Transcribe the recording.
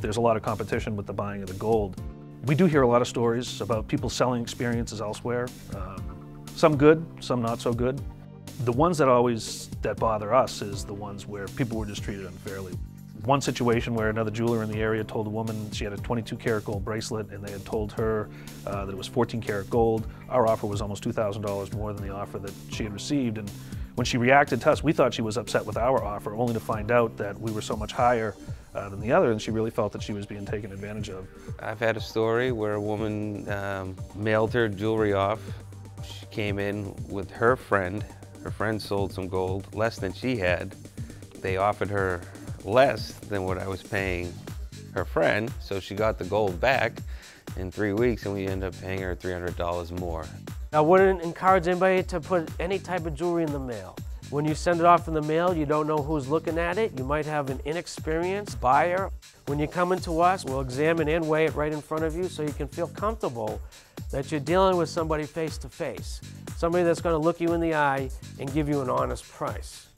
there's a lot of competition with the buying of the gold. We do hear a lot of stories about people selling experiences elsewhere. Some good, some not so good. The ones that bother us is the ones where people were just treated unfairly. One situation where another jeweler in the area told a woman she had a 22-karat gold bracelet and they had told her that it was 14-karat gold. Our offer was almost $2,000 more than the offer that she had received. And when she reacted to us, we thought she was upset with our offer, only to find out that we were so much higher than the other, and she really felt that she was being taken advantage of. I've had a story where a woman mailed her jewelry off. She came in with her friend. Her friend sold some gold, less than she had. They offered her less than what I was paying her friend, so she got the gold back in 3 weeks, and we ended up paying her $300 more. I wouldn't encourage anybody to put any type of jewelry in the mail. When you send it off in the mail, you don't know who's looking at it. You might have an inexperienced buyer. When you come into us, we'll examine and weigh it right in front of you so you can feel comfortable that you're dealing with somebody face to face. Somebody that's going to look you in the eye and give you an honest price.